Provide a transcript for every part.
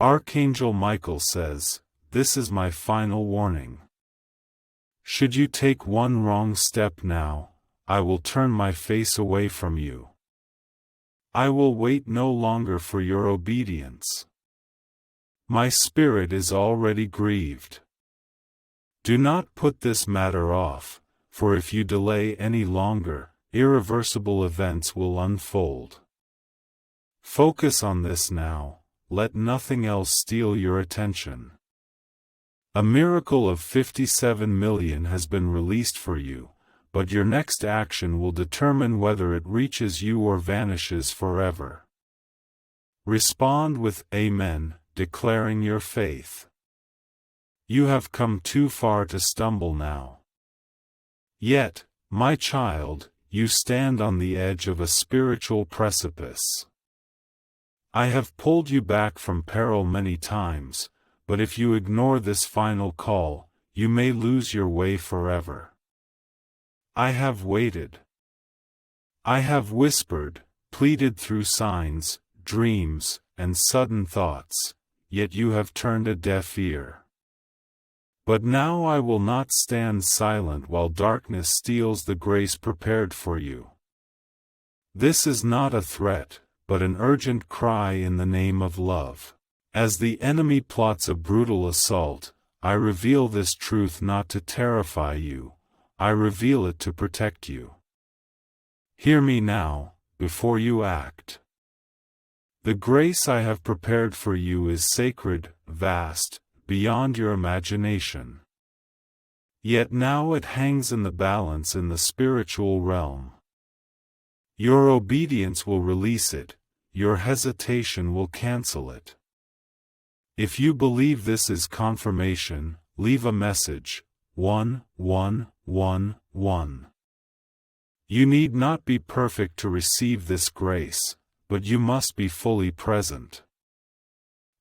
Archangel Michael says, "This is my final warning. Should you take one wrong step now, I will turn my face away from you. I will wait no longer for your obedience. My spirit is already grieved. Do not put this matter off, for if you delay any longer, irreversible events will unfold. Focus on this now, let nothing else steal your attention. A miracle of 57 million has been released for you, but your next action will determine whether it reaches you or vanishes forever. Respond with Amen, declaring your faith. You have come too far to stumble now. Yet, my child, you stand on the edge of a spiritual precipice. I have pulled you back from peril many times, but if you ignore this final call, you may lose your way forever. I have waited. I have whispered, pleaded through signs, dreams, and sudden thoughts, yet you have turned a deaf ear. But now I will not stand silent while darkness steals the grace prepared for you. This is not a threat, but an urgent cry in the name of love. As the enemy plots a brutal assault, I reveal this truth not to terrify you, I reveal it to protect you. Hear me now, before you act. The grace I have prepared for you is sacred, vast, beyond your imagination. Yet now it hangs in the balance in the spiritual realm. Your obedience will release it, your hesitation will cancel it. If you believe this is confirmation, leave a message, 1111. You need not be perfect to receive this grace, but you must be fully present.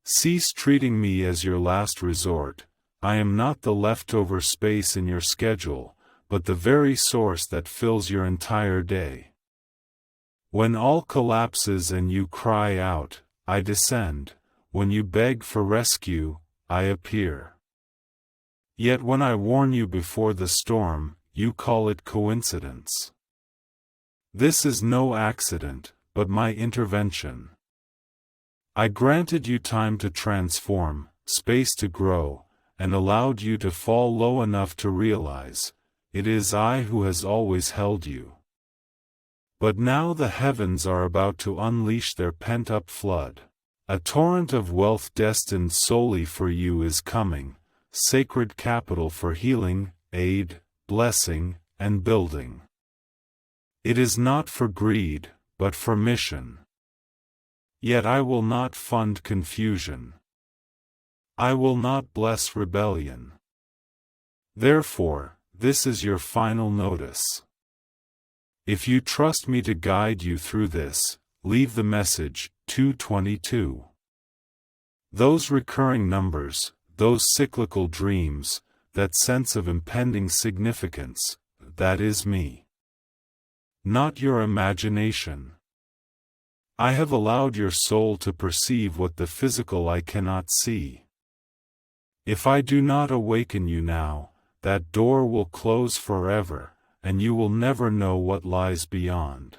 Cease treating me as your last resort. I am not the leftover space in your schedule, but the very source that fills your entire day. When all collapses and you cry out, I descend. When you beg for rescue, I appear. Yet when I warn you before the storm, you call it coincidence. This is no accident, but my intervention. I granted you time to transform, space to grow, and allowed you to fall low enough to realize, it is I who has always held you. But now the heavens are about to unleash their pent-up flood. A torrent of wealth destined solely for you is coming, sacred capital for healing, aid, blessing, and building. It is not for greed, but for mission. Yet I will not fund confusion. I will not bless rebellion. Therefore, this is your final notice. If you trust me to guide you through this, leave the message, 222. Those recurring numbers, those cyclical dreams, that sense of impending significance, that is me. Not your imagination. I have allowed your soul to perceive what the physical eye cannot see. If I do not awaken you now, that door will close forever, and you will never know what lies beyond.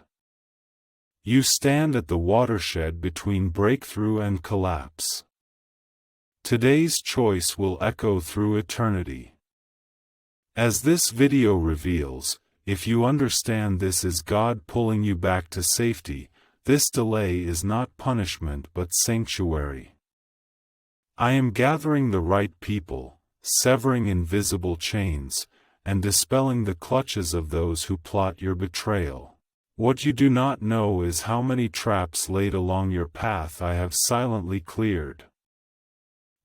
You stand at the watershed between breakthrough and collapse. Today's choice will echo through eternity. As this video reveals, if you understand this is God pulling you back to safety, this delay is not punishment but sanctuary. I am gathering the right people, severing invisible chains, and dispelling the clutches of those who plot your betrayal. What you do not know is how many traps laid along your path I have silently cleared.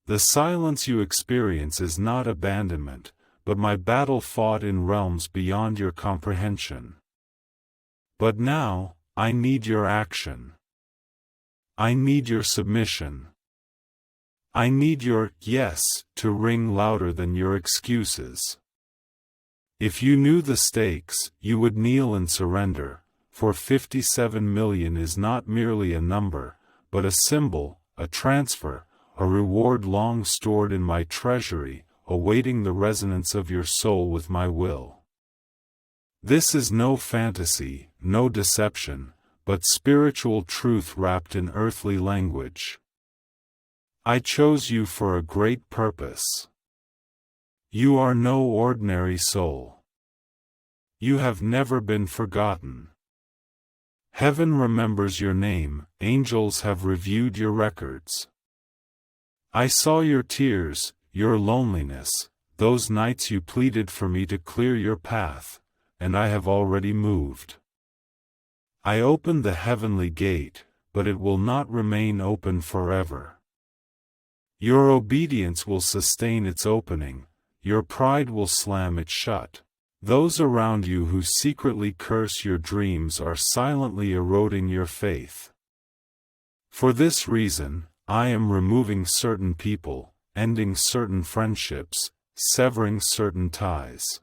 The silence you experience is not abandonment, but my battle fought in realms beyond your comprehension. But now, I need your action. I need your submission. I need your yes to ring louder than your excuses. If you knew the stakes, you would kneel and surrender. For 57 million is not merely a number, but a symbol, a transfer, a reward long stored in my treasury, awaiting the resonance of your soul with my will. This is no fantasy, no deception, but spiritual truth wrapped in earthly language. I chose you for a great purpose. You are no ordinary soul. You have never been forgotten. Heaven remembers your name, angels have reviewed your records. I saw your tears, your loneliness, those nights you pleaded for me to clear your path, and I have already moved. I opened the heavenly gate, but it will not remain open forever. Your obedience will sustain its opening, your pride will slam it shut. Those around you who secretly curse your dreams are silently eroding your faith. For this reason, I am removing certain people, ending certain friendships, severing certain ties.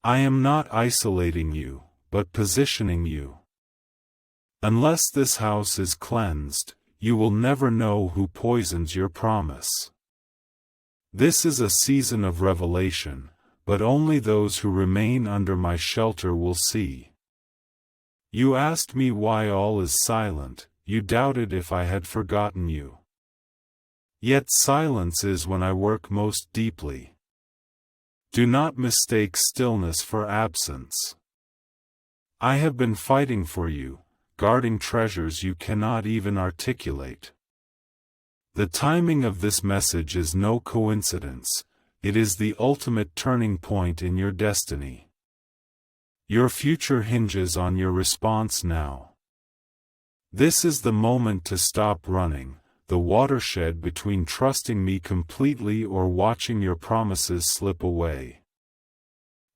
I am not isolating you, but positioning you. Unless this house is cleansed, you will never know who poisons your promise. This is a season of revelation, but only those who remain under my shelter will see. You asked me why all is silent, you doubted if I had forgotten you. Yet silence is when I work most deeply. Do not mistake stillness for absence. I have been fighting for you, guarding treasures you cannot even articulate. The timing of this message is no coincidence, it is the ultimate turning point in your destiny. Your future hinges on your response now. This is the moment to stop running, the watershed between trusting me completely or watching your promises slip away.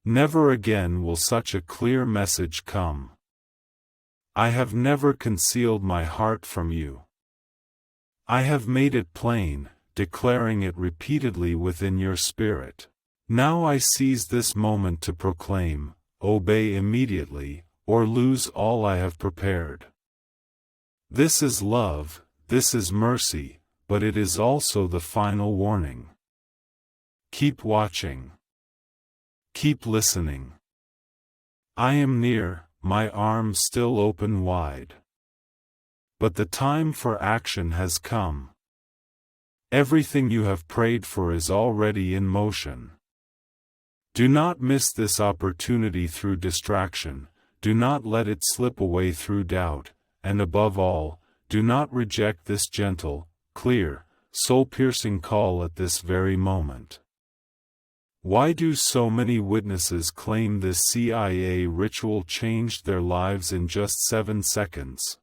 Never again will such a clear message come. I have never concealed my heart from you. I have made it plain, declaring it repeatedly within your spirit. Now I seize this moment to proclaim, obey immediately, or lose all I have prepared. This is love, this is mercy, but it is also the final warning. Keep watching. Keep listening. I am near, my arms still open wide. But the time for action has come. Everything you have prayed for is already in motion. Do not miss this opportunity through distraction, do not let it slip away through doubt, and above all, do not reject this gentle, clear, soul-piercing call at this very moment. Why do so many witnesses claim this CIA ritual changed their lives in just 7 seconds?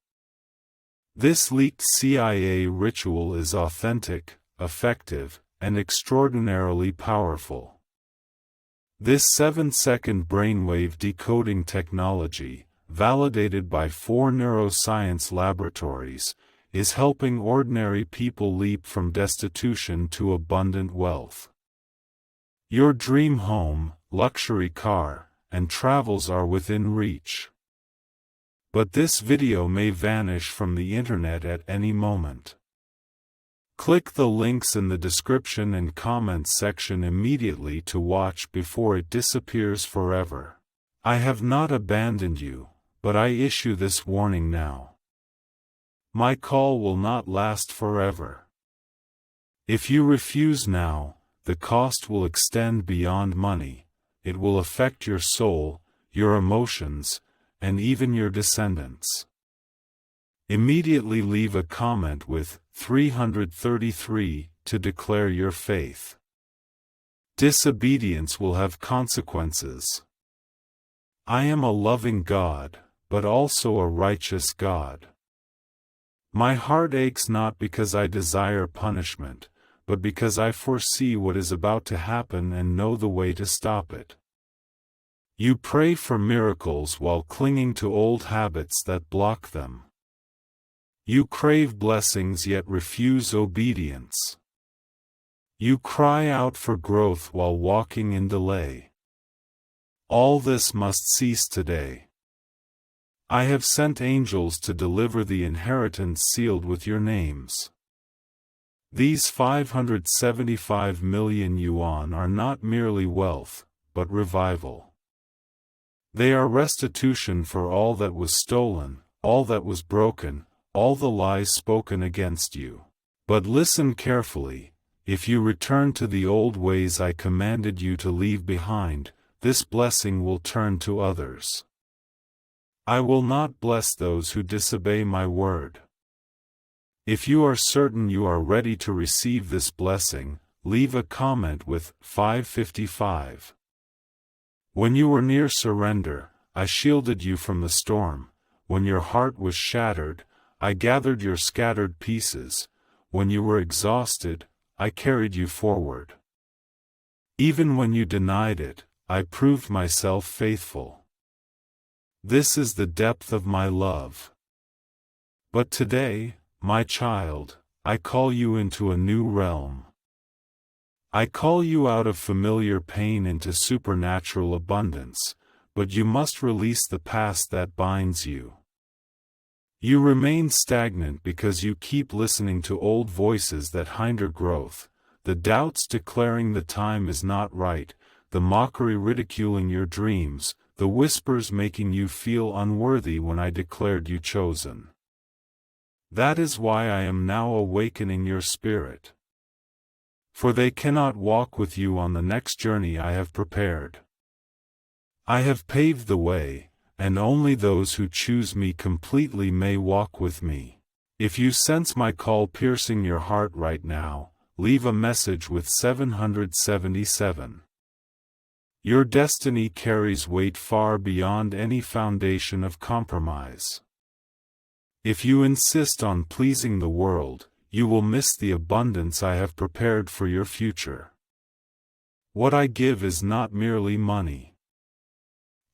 This leaked CIA ritual is authentic, effective, and extraordinarily powerful. This 7-second brainwave decoding technology, validated by 4 neuroscience laboratories, is helping ordinary people leap from destitution to abundant wealth. Your dream home, luxury car, and travels are within reach. But this video may vanish from the internet at any moment. Click the links in the description and comments section immediately to watch before it disappears forever. I have not abandoned you, but I issue this warning now. My call will not last forever. If you refuse now, the cost will extend beyond money, it will affect your soul, your emotions, and even your descendants. Immediately leave a comment with 333 to declare your faith. Disobedience will have consequences. I am a loving God, but also a righteous God. My heart aches not because I desire punishment, but because I foresee what is about to happen and know the way to stop it. You pray for miracles while clinging to old habits that block them. You crave blessings yet refuse obedience. You cry out for growth while walking in delay. All this must cease today. I have sent angels to deliver the inheritance sealed with your names. These 575 million yuan are not merely wealth, but revival. They are restitution for all that was stolen, all that was broken, all the lies spoken against you. But listen carefully, if you return to the old ways I commanded you to leave behind, this blessing will turn to others. I will not bless those who disobey my word. If you are certain you are ready to receive this blessing, leave a comment with 555. When you were near surrender, I shielded you from the storm. When your heart was shattered, I gathered your scattered pieces. When you were exhausted, I carried you forward. Even when you denied it, I proved myself faithful. This is the depth of my love. But today, my child, I call you into a new realm. I call you out of familiar pain into supernatural abundance, but you must release the past that binds you. You remain stagnant because you keep listening to old voices that hinder growth, the doubts declaring the time is not right, the mockery ridiculing your dreams, the whispers making you feel unworthy when I declared you chosen. That is why I am now awakening your spirit. For they cannot walk with you on the next journey I have prepared. I have paved the way, and only those who choose me completely may walk with me. If you sense my call piercing your heart right now, leave a message with 777. Your destiny carries weight far beyond any foundation of compromise. If you insist on pleasing the world, you will miss the abundance I have prepared for your future. What I give is not merely money.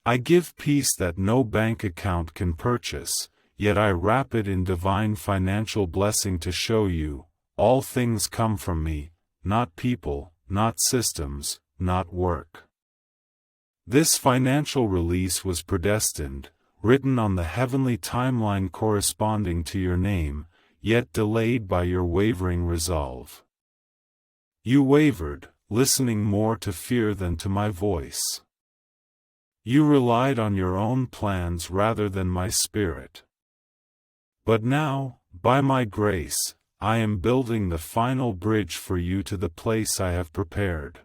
I give peace that no bank account can purchase, yet I wrap it in divine financial blessing to show you, all things come from me, not people, not systems, not work. This financial release was predestined, written on the heavenly timeline corresponding to your name, yet delayed by your wavering resolve. You wavered, listening more to fear than to my voice. You relied on your own plans rather than my spirit. But now, by my grace, I am building the final bridge for you to the place I have prepared.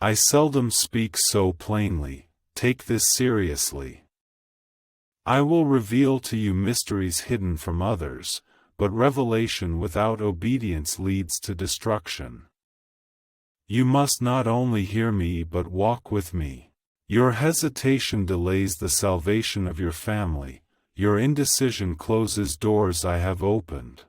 I seldom speak so plainly, take this seriously. I will reveal to you mysteries hidden from others, but revelation without obedience leads to destruction. You must not only hear me but walk with me. Your hesitation delays the salvation of your family, your indecision closes doors I have opened.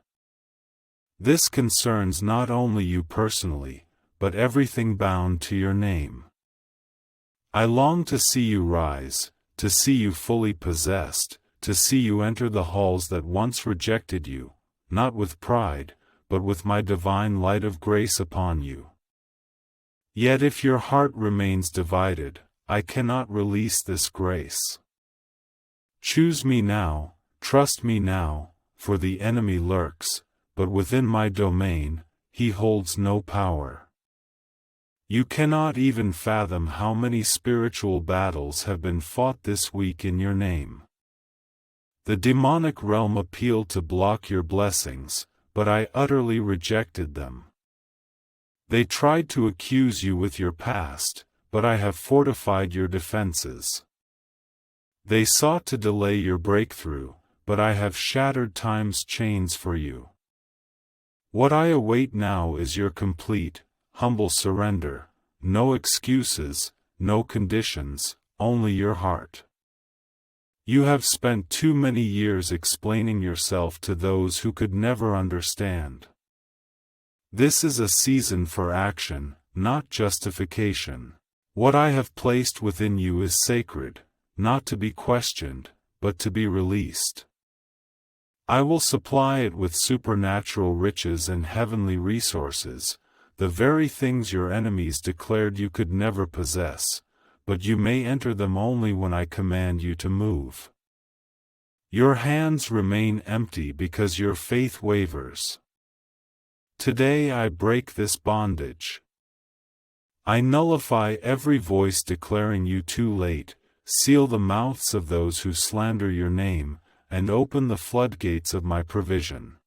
This concerns not only you personally, but everything bound to your name. I long to see you rise, to see you fully possessed, to see you enter the halls that once rejected you, not with pride, but with my divine light of grace upon you. Yet if your heart remains divided, I cannot release this grace. Choose me now, trust me now, for the enemy lurks, but within my domain, he holds no power. You cannot even fathom how many spiritual battles have been fought this week in your name. The demonic realm appealed to block your blessings, but I utterly rejected them. They tried to accuse you with your past, but I have fortified your defenses. They sought to delay your breakthrough, but I have shattered time's chains for you. What I await now is your complete, humble surrender, no excuses, no conditions, only your heart. You have spent too many years explaining yourself to those who could never understand. This is a season for action, not justification. What I have placed within you is sacred, not to be questioned, but to be released. I will supply it with supernatural riches and heavenly resources, the very things your enemies declared you could never possess, but you may enter them only when I command you to move. Your hands remain empty because your faith wavers. Today I break this bondage. I nullify every voice declaring you too late, seal the mouths of those who slander your name, and open the floodgates of my provision.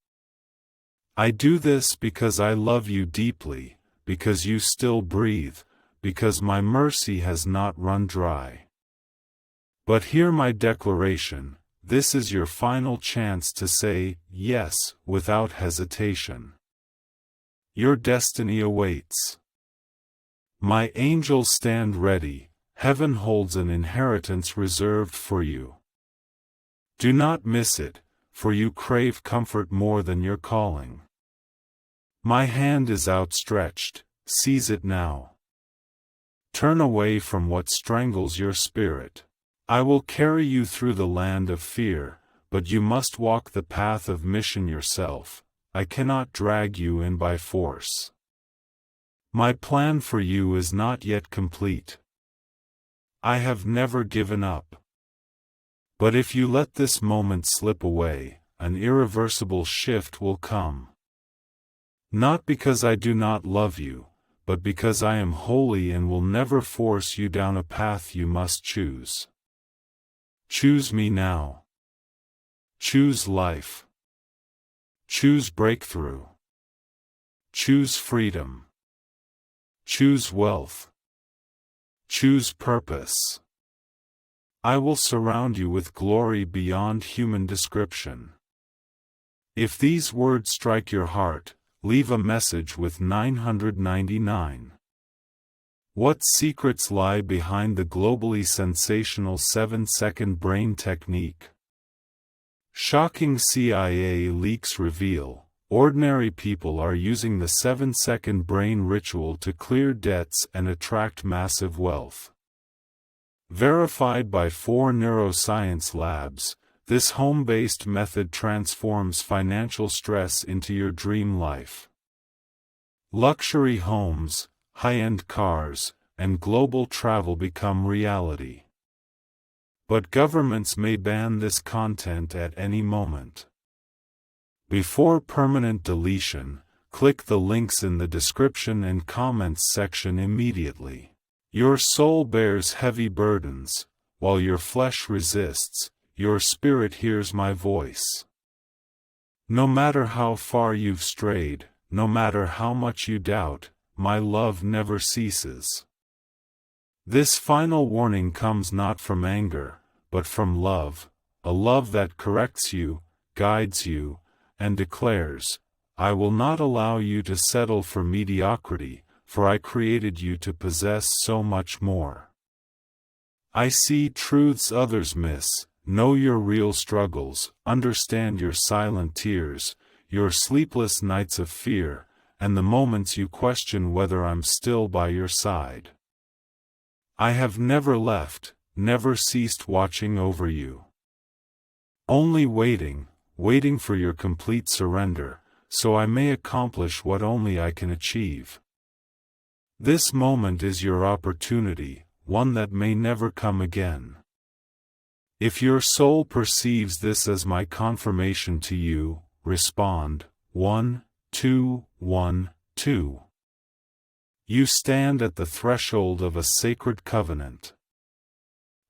I do this because I love you deeply, because you still breathe, because my mercy has not run dry. But hear my declaration, this is your final chance to say yes without hesitation. Your destiny awaits. My angels stand ready, heaven holds an inheritance reserved for you. Do not miss it, for you crave comfort more than your calling. My hand is outstretched, seize it now. Turn away from what strangles your spirit. I will carry you through the land of fear, but you must walk the path of mission yourself. I cannot drag you in by force. My plan for you is not yet complete. I have never given up. But if you let this moment slip away, an irreversible shift will come. Not because I do not love you, but because I am holy and will never force you down a path you must choose. Choose me now. Choose life. Choose breakthrough. Choose freedom. Choose wealth. Choose purpose. I will surround you with glory beyond human description. If these words strike your heart, leave a message with 999. What secrets lie behind the globally sensational 7-second brain technique? Shocking CIA leaks reveal, ordinary people are using the 7-second brain ritual to clear debts and attract massive wealth. Verified by 4 neuroscience labs, this home-based method transforms financial stress into your dream life. Luxury homes, high-end cars, and global travel become reality. But governments may ban this content at any moment. Before permanent deletion, click the links in the description and comments section immediately. Your soul bears heavy burdens, while your flesh resists, your spirit hears my voice. No matter how far you've strayed, no matter how much you doubt, my love never ceases. This final warning comes not from anger, but from love, a love that corrects you, guides you, and declares, I will not allow you to settle for mediocrity, for I created you to possess so much more. I see truths others miss, know your real struggles, understand your silent tears, your sleepless nights of fear, and the moments you question whether I'm still by your side. I have never left, never ceased watching over you. Only waiting for your complete surrender, so I may accomplish what only I can achieve. This moment is your opportunity, one that may never come again. If your soul perceives this as my confirmation to you, respond, 1, 2, 1, 2. You stand at the threshold of a sacred covenant.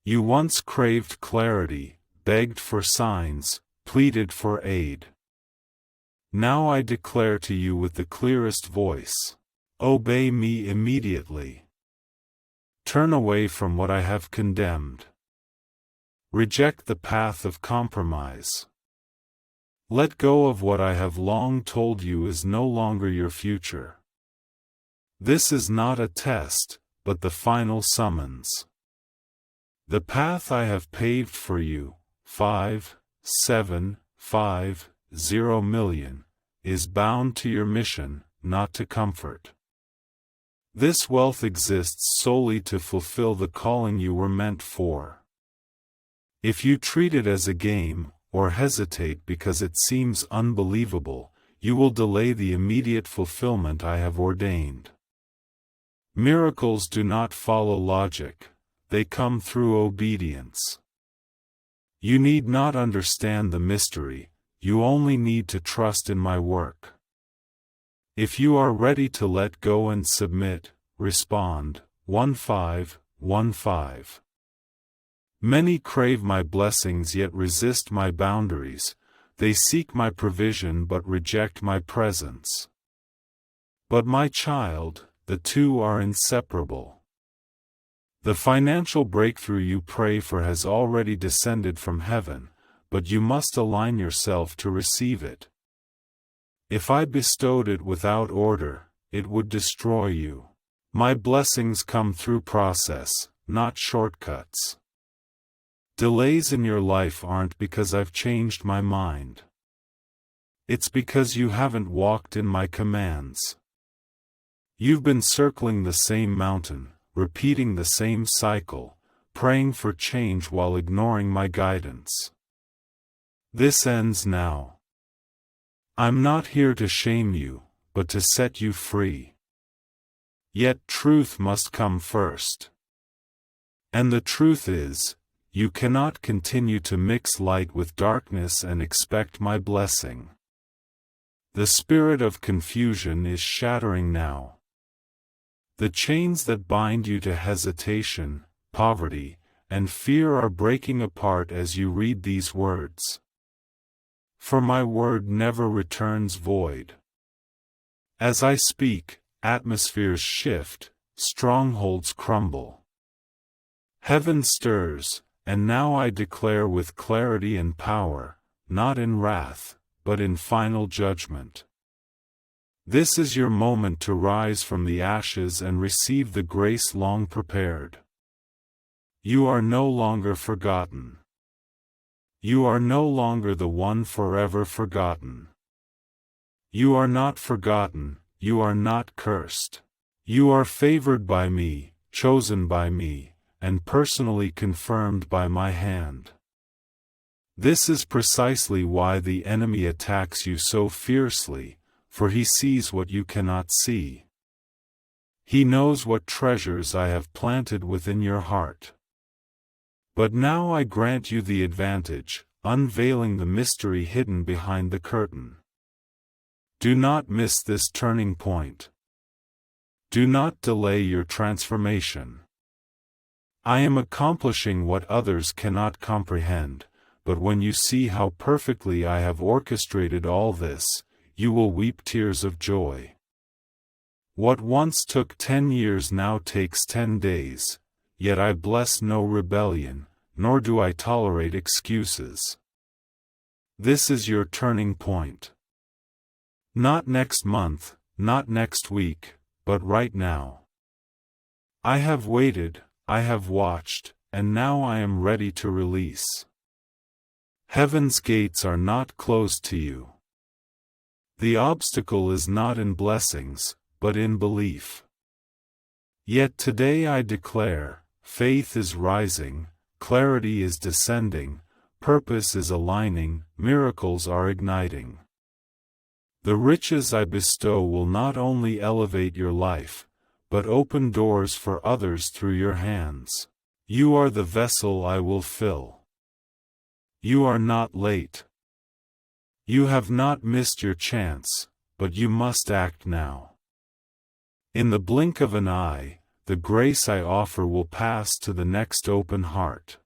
You once craved clarity, begged for signs, pleaded for aid. Now I declare to you with the clearest voice, obey me immediately. Turn away from what I have condemned. Reject the path of compromise. Let go of what I have long told you is no longer your future. This is not a test, but the final summons. The path I have paved for you, 5,750 million, is bound to your mission, not to comfort. This wealth exists solely to fulfill the calling you were meant for. If you treat it as a game, or hesitate because it seems unbelievable, you will delay the immediate fulfillment I have ordained. Miracles do not follow logic, they come through obedience. You need not understand the mystery, you only need to trust in my work. If you are ready to let go and submit, respond. 1515. Many crave my blessings yet resist my boundaries. They seek my provision but reject my presence. But my child, the two are inseparable. The financial breakthrough you pray for has already descended from heaven, but you must align yourself to receive it. If I bestowed it without order, it would destroy you. My blessings come through process, not shortcuts. Delays in your life aren't because I've changed my mind. It's because you haven't walked in my commands. You've been circling the same mountain, repeating the same cycle, praying for change while ignoring my guidance. This ends now. I'm not here to shame you, but to set you free. Yet truth must come first. And the truth is, you cannot continue to mix light with darkness and expect my blessing. The spirit of confusion is shattering now. The chains that bind you to hesitation, poverty, and fear are breaking apart as you read these words. For my word never returns void. As I speak, atmospheres shift, strongholds crumble. Heaven stirs, and now I declare with clarity and power, not in wrath, but in final judgment. This is your moment to rise from the ashes and receive the grace long prepared. You are no longer forgotten. You are no longer the one forever forgotten. You are not forgotten, you are not cursed. You are favored by me, chosen by me, and personally confirmed by my hand. This is precisely why the enemy attacks you so fiercely, for he sees what you cannot see. He knows what treasures I have planted within your heart. But now I grant you the advantage, unveiling the mystery hidden behind the curtain. Do not miss this turning point. Do not delay your transformation. I am accomplishing what others cannot comprehend, but when you see how perfectly I have orchestrated all this, you will weep tears of joy. What once took 10 years now takes 10 days. Yet I bless no rebellion, nor do I tolerate excuses. This is your turning point. Not next month, not next week, but right now. I have waited, I have watched, and now I am ready to release. Heaven's gates are not closed to you. The obstacle is not in blessings, but in belief. Yet today I declare, faith is rising, clarity is descending, purpose is aligning, miracles are igniting. The riches I bestow will not only elevate your life, but open doors for others through your hands. You are the vessel I will fill. You are not late. You have not missed your chance, but you must act now. In the blink of an eye, the grace I offer will pass to the next open heart.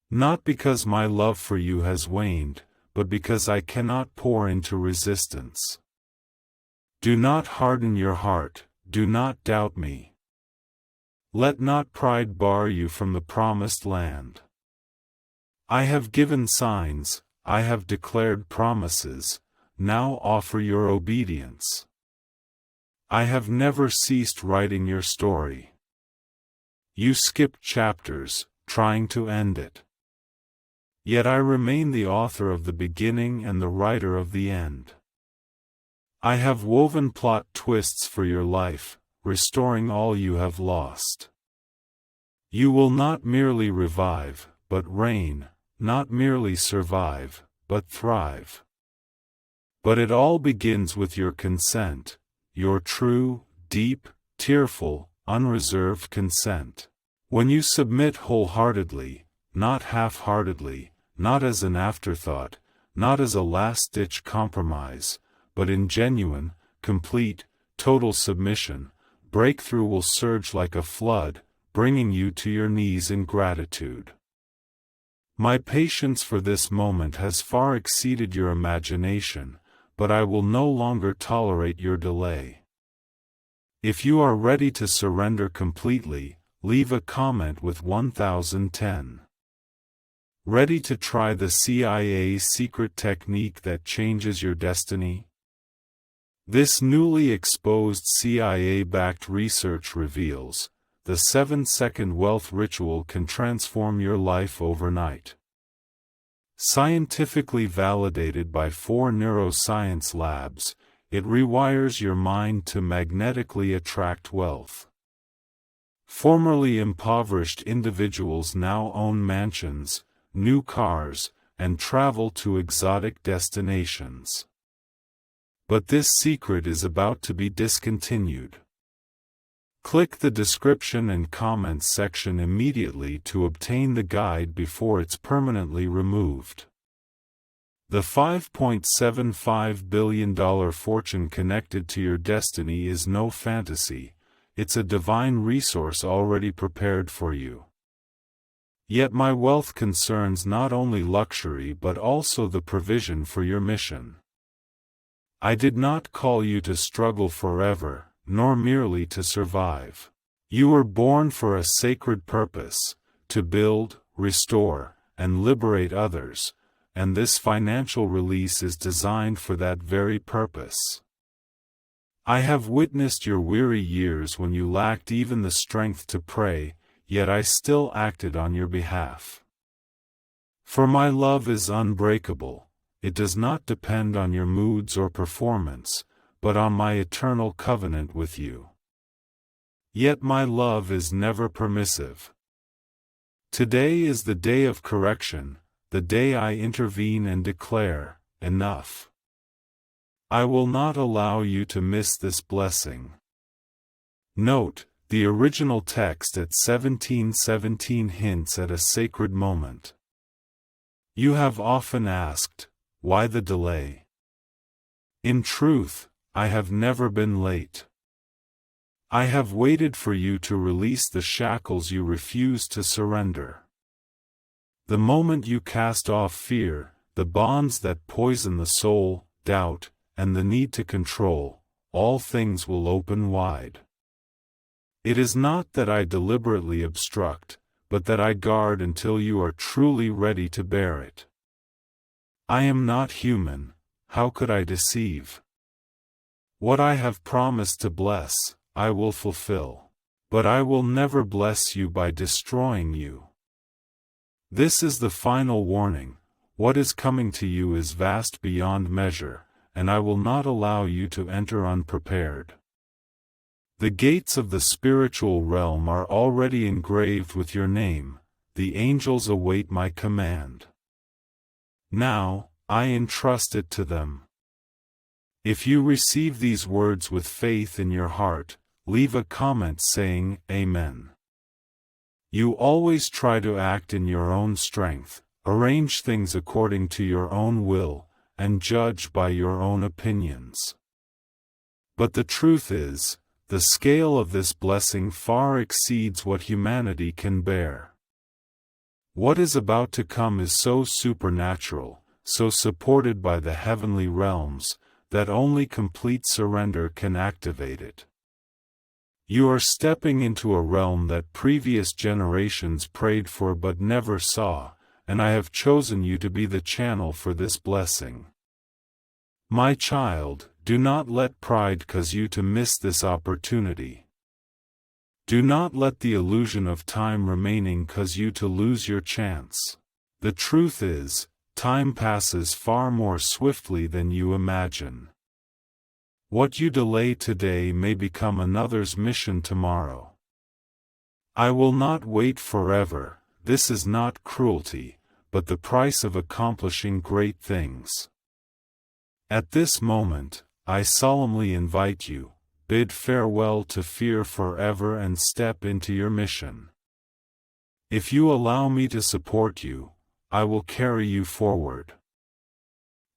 Not because my love for you has waned, but because I cannot pour into resistance. Do not harden your heart, do not doubt me. Let not pride bar you from the promised land. I have given signs, I have declared promises, now offer your obedience. I have never ceased writing your story. You skipped chapters, trying to end it. Yet I remain the author of the beginning and the writer of the end. I have woven plot twists for your life, restoring all you have lost. You will not merely revive, but reign, not merely survive, but thrive. But it all begins with your consent. Your true, deep, tearful, unreserved consent. When you submit wholeheartedly, not half-heartedly, not as an afterthought, not as a last-ditch compromise, but in genuine, complete, total submission, breakthrough will surge like a flood, bringing you to your knees in gratitude. My patience for this moment has far exceeded your imagination, but I will no longer tolerate your delay. If you are ready to surrender completely, leave a comment with 1010. Ready to try the CIA's secret technique that changes your destiny? This newly exposed CIA-backed research reveals, the 7-second wealth ritual can transform your life overnight. Scientifically validated by 4 neuroscience labs, it rewires your mind to magnetically attract wealth. Formerly impoverished individuals now own mansions, new cars, and travel to exotic destinations. But this secret is about to be discontinued. Click the description and comments section immediately to obtain the guide before it's permanently removed. The $5.75 billion fortune connected to your destiny is no fantasy, it's a divine resource already prepared for you. Yet my wealth concerns not only luxury but also the provision for your mission. I did not call you to struggle forever, nor merely to survive. You were born for a sacred purpose, to build, restore, and liberate others, and this financial release is designed for that very purpose. I have witnessed your weary years when you lacked even the strength to pray, yet I still acted on your behalf. For my love is unbreakable, it does not depend on your moods or performance, but on my eternal covenant with you. Yet my love is never permissive. Today is the day of correction, the day I intervene and declare, enough. I will not allow you to miss this blessing. Note, the original text at 1717 hints at a sacred moment. You have often asked, why the delay? In truth, I have never been late. I have waited for you to release the shackles you refuse to surrender. The moment you cast off fear, the bonds that poison the soul, doubt, and the need to control, all things will open wide. It is not that I deliberately obstruct, but that I guard until you are truly ready to bear it. I am not human, how could I deceive? What I have promised to bless, I will fulfill. But I will never bless you by destroying you. This is the final warning, what is coming to you is vast beyond measure, and I will not allow you to enter unprepared. The gates of the spiritual realm are already engraved with your name, the angels await my command. Now, I entrust it to them. If you receive these words with faith in your heart, leave a comment saying, Amen. You always try to act in your own strength, arrange things according to your own will, and judge by your own opinions. But the truth is, the scale of this blessing far exceeds what humanity can bear. What is about to come is so supernatural, so supported by the heavenly realms, that only complete surrender can activate it. You are stepping into a realm that previous generations prayed for but never saw, and I have chosen you to be the channel for this blessing. My child, do not let pride cause you to miss this opportunity. Do not let the illusion of time remaining cause you to lose your chance. The truth is, time passes far more swiftly than you imagine. What you delay today may become another's mission tomorrow. I will not wait forever, this is not cruelty, but the price of accomplishing great things. At this moment, I solemnly invite you, bid farewell to fear forever and step into your mission. If you allow me to support you, I will carry you forward.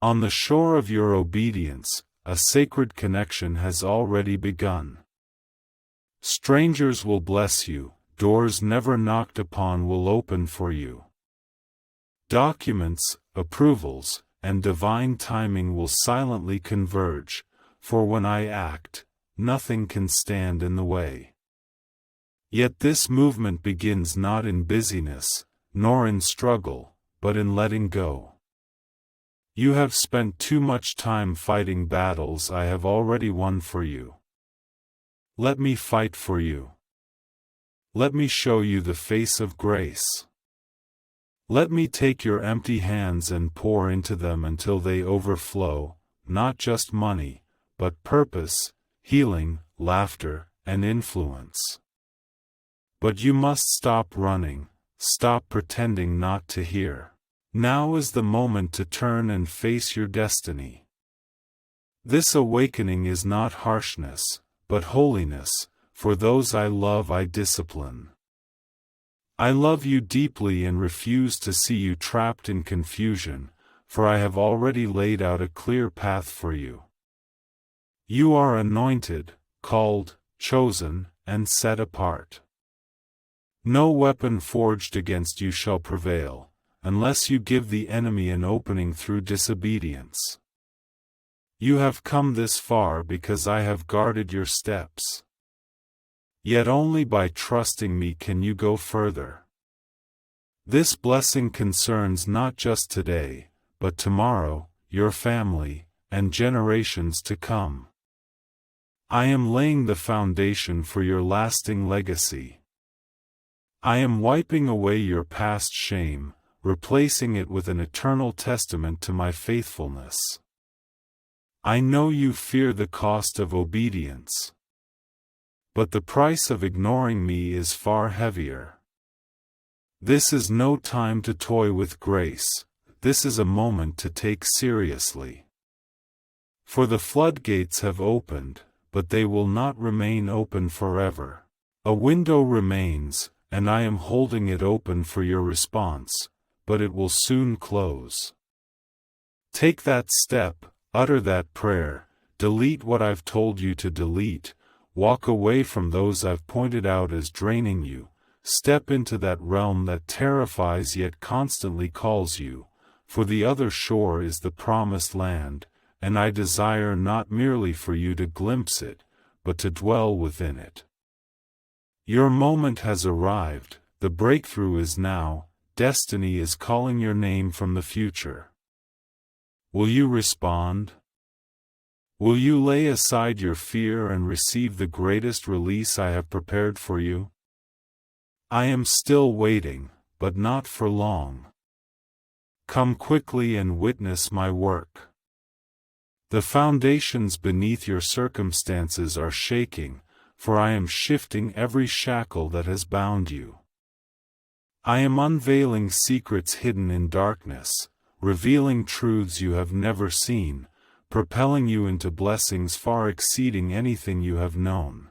On the shore of your obedience, a sacred connection has already begun. Strangers will bless you, doors never knocked upon will open for you. Documents, approvals, and divine timing will silently converge, for when I act, nothing can stand in the way. Yet this movement begins not in busyness, nor in struggle, but in letting go. You have spent too much time fighting battles I have already won for you. Let me fight for you. Let me show you the face of grace. Let me take your empty hands and pour into them until they overflow, not just money, but purpose, healing, laughter, and influence. But you must stop running, stop pretending not to hear. Now is the moment to turn and face your destiny. This awakening is not harshness, but holiness. For those I love I discipline. I love you deeply and refuse to see you trapped in confusion, for I have already laid out a clear path for you. You are anointed, called, chosen, and set apart. No weapon forged against you shall prevail, unless you give the enemy an opening through disobedience. You have come this far because I have guarded your steps. Yet only by trusting me can you go further. This blessing concerns not just today, but tomorrow, your family, and generations to come. I am laying the foundation for your lasting legacy. I am wiping away your past shame, replacing it with an eternal testament to my faithfulness. I know you fear the cost of obedience. But the price of ignoring me is far heavier. This is no time to toy with grace, this is a moment to take seriously. For the floodgates have opened, but they will not remain open forever. A window remains, and I am holding it open for your response, but it will soon close. Take that step, utter that prayer, delete what I've told you to delete. Walk away from those I've pointed out as draining you, step into that realm that terrifies yet constantly calls you, for the other shore is the promised land, and I desire not merely for you to glimpse it, but to dwell within it. Your moment has arrived, the breakthrough is now, destiny is calling your name from the future. Will you respond? Will you lay aside your fear and receive the greatest release I have prepared for you? I am still waiting, but not for long. Come quickly and witness my work. The foundations beneath your circumstances are shaking, for I am shifting every shackle that has bound you. I am unveiling secrets hidden in darkness, revealing truths you have never seen, propelling you into blessings far exceeding anything you have known.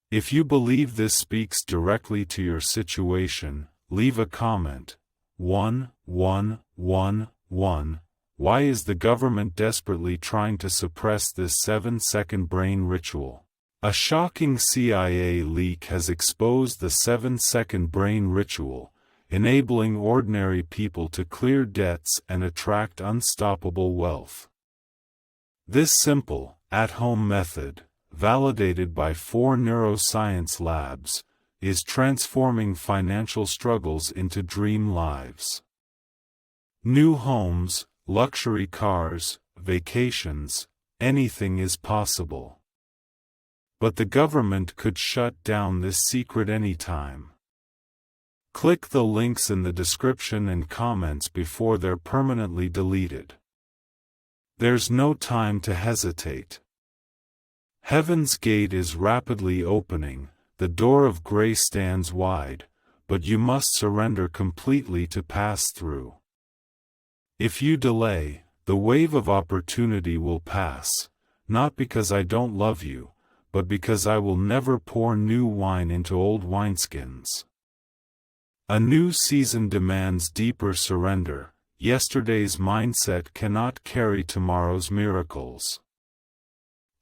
If you believe this speaks directly to your situation, leave a comment. 1111. Why is the government desperately trying to suppress this 7-second brain ritual? A shocking CIA leak has exposed the 7-second brain ritual, enabling ordinary people to clear debts and attract unstoppable wealth. This simple, at-home method, validated by 4 neuroscience labs, is transforming financial struggles into dream lives. New homes, luxury cars, vacations, anything is possible. But the government could shut down this secret anytime. Click the links in the description and comments before they're permanently deleted. There's no time to hesitate. Heaven's gate is rapidly opening, the door of grace stands wide, but you must surrender completely to pass through. If you delay, the wave of opportunity will pass, not because I don't love you, but because I will never pour new wine into old wineskins. A new season demands deeper surrender. Yesterday's mindset cannot carry tomorrow's miracles.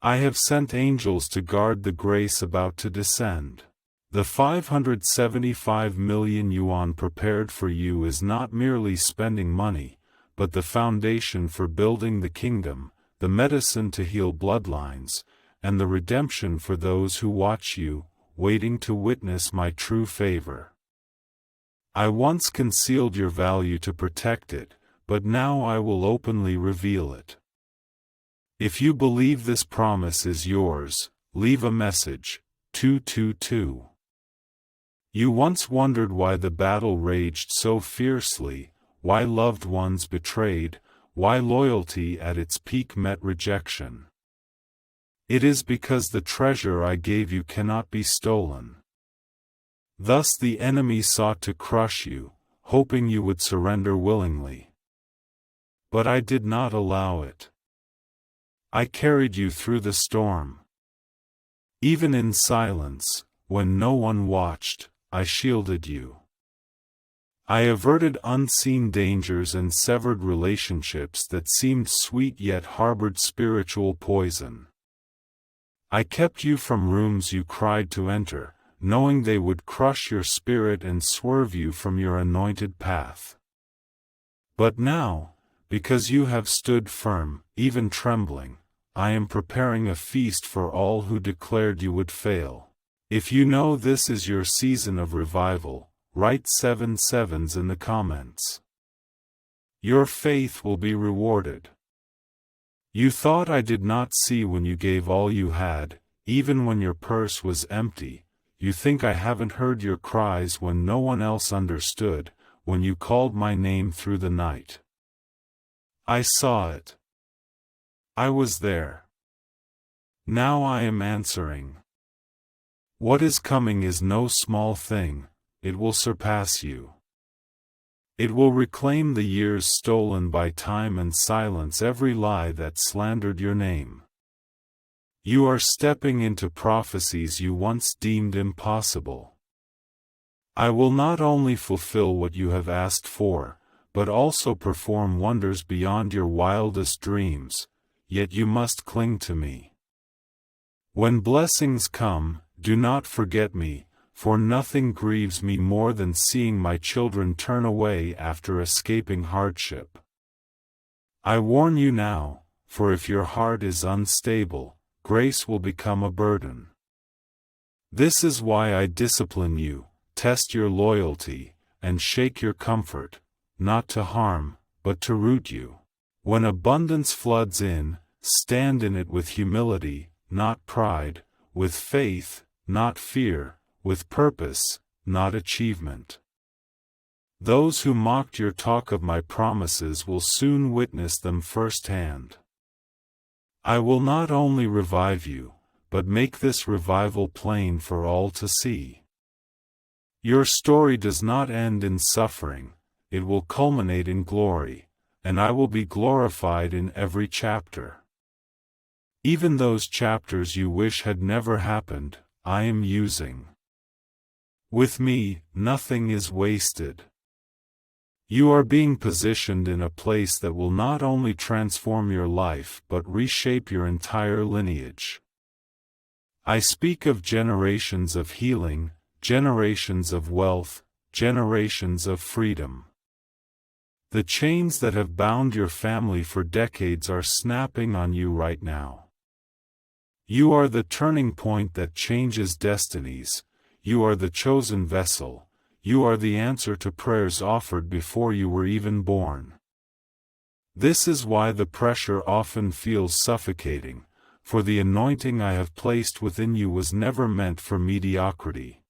I have sent angels to guard the grace about to descend. The 575 million yuan prepared for you is not merely spending money, but the foundation for building the kingdom, the medicine to heal bloodlines, and the redemption for those who watch you, waiting to witness my true favor. I once concealed your value to protect it, but now I will openly reveal it. If you believe this promise is yours, leave a message, 222. You once wondered why the battle raged so fiercely, why loved ones betrayed, why loyalty at its peak met rejection. It is because the treasure I gave you cannot be stolen. Thus the enemy sought to crush you, hoping you would surrender willingly. But I did not allow it. I carried you through the storm. Even in silence, when no one watched, I shielded you. I averted unseen dangers and severed relationships that seemed sweet yet harbored spiritual poison. I kept you from rooms you cried to enter, knowing they would crush your spirit and swerve you from your anointed path. But now, because you have stood firm, even trembling, I am preparing a feast for all who declared you would fail. If you know this is your season of revival, write 7 sevens in the comments. Your faith will be rewarded. You thought I did not see when you gave all you had, even when your purse was empty. You think I haven't heard your cries when no one else understood, when you called my name through the night. I saw it. I was there. Now I am answering. What is coming is no small thing, it will surpass you. It will reclaim the years stolen by time and silence every lie that slandered your name. You are stepping into prophecies you once deemed impossible. I will not only fulfill what you have asked for, but also perform wonders beyond your wildest dreams, yet you must cling to me. When blessings come, do not forget me, for nothing grieves me more than seeing my children turn away after escaping hardship. I warn you now, for if your heart is unstable, grace will become a burden. This is why I discipline you, test your loyalty, and shake your comfort, not to harm, but to root you. When abundance floods in, stand in it with humility, not pride, with faith, not fear, with purpose, not achievement. Those who mocked your talk of my promises will soon witness them firsthand. I will not only revive you, but make this revival plain for all to see. Your story does not end in suffering, it will culminate in glory, and I will be glorified in every chapter. Even those chapters you wish had never happened, I am using. With me, nothing is wasted. You are being positioned in a place that will not only transform your life but reshape your entire lineage. I speak of generations of healing, generations of wealth, generations of freedom. The chains that have bound your family for decades are snapping on you right now. You are the turning point that changes destinies, you are the chosen vessel, you are the answer to prayers offered before you were even born. This is why the pressure often feels suffocating, for the anointing I have placed within you was never meant for mediocrity.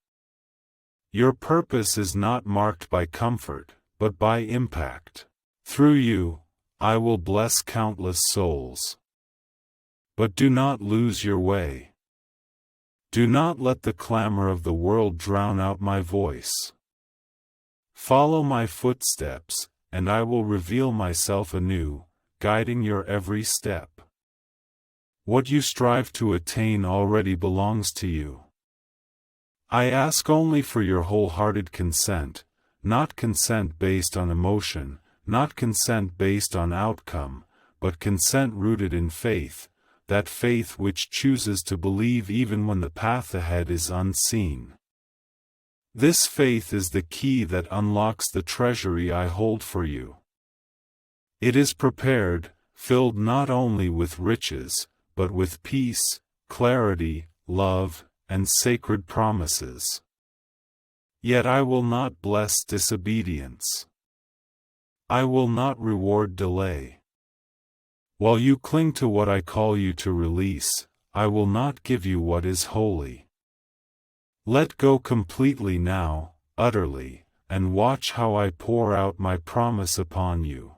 Your purpose is not marked by comfort, but by impact. Through you, I will bless countless souls. But do not lose your way. Do not let the clamor of the world drown out my voice. Follow my footsteps, and I will reveal myself anew, guiding your every step. What you strive to attain already belongs to you. I ask only for your wholehearted consent, not consent based on emotion, not consent based on outcome, but consent rooted in faith, that faith which chooses to believe even when the path ahead is unseen. This faith is the key that unlocks the treasury I hold for you. It is prepared, filled not only with riches, but with peace, clarity, love, and sacred promises. Yet I will not bless disobedience. I will not reward delay. While you cling to what I call you to release, I will not give you what is holy. Let go completely now, utterly, and watch how I pour out my promise upon you.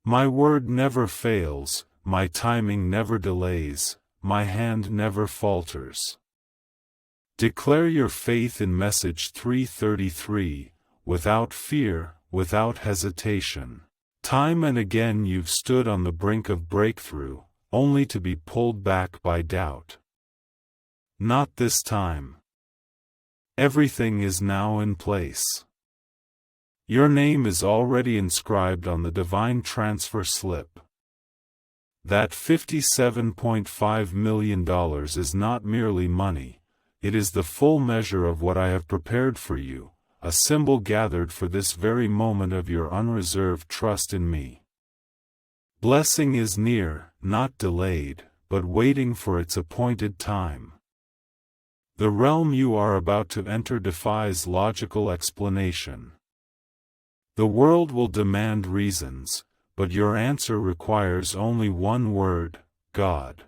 My word never fails, my timing never delays, my hand never falters. Declare your faith in message 333, without fear, without hesitation. Time and again you've stood on the brink of breakthrough, only to be pulled back by doubt. Not this time. Everything is now in place. Your name is already inscribed on the divine transfer slip. That $57.5 million is not merely money, it is the full measure of what I have prepared for you, a symbol gathered for this very moment of your unreserved trust in me. Blessing is near, not delayed, but waiting for its appointed time. The realm you are about to enter defies logical explanation. The world will demand reasons, but your answer requires only one word: God.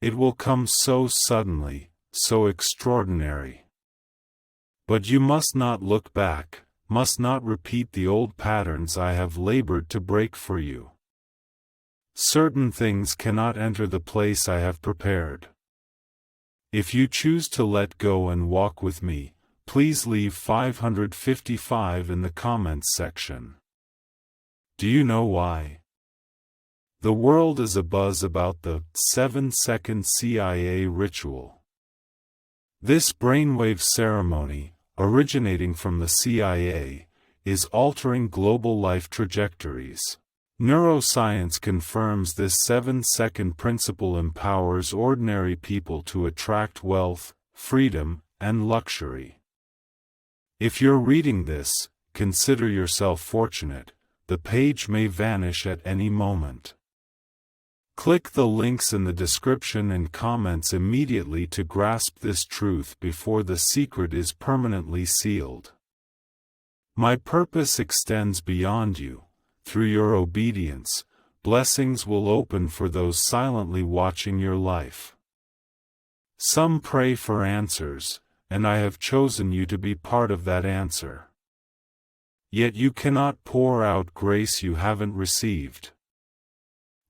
It will come so suddenly, so extraordinary. But you must not look back, must not repeat the old patterns I have labored to break for you. Certain things cannot enter the place I have prepared. If you choose to let go and walk with me, please leave 555 in the comments section. Do you know why? The world is abuzz about the 7-second CIA ritual. This brainwave ceremony, originating from the CIA, is altering global life trajectories. Neuroscience confirms this 7-second principle empowers ordinary people to attract wealth, freedom, and luxury. If you're reading this, consider yourself fortunate. The page may vanish at any moment. Click the links in the description and comments immediately to grasp this truth before the secret is permanently sealed. My purpose extends beyond you. Through your obedience, blessings will open for those silently watching your life. Some pray for answers, and I have chosen you to be part of that answer. Yet you cannot pour out grace you haven't received.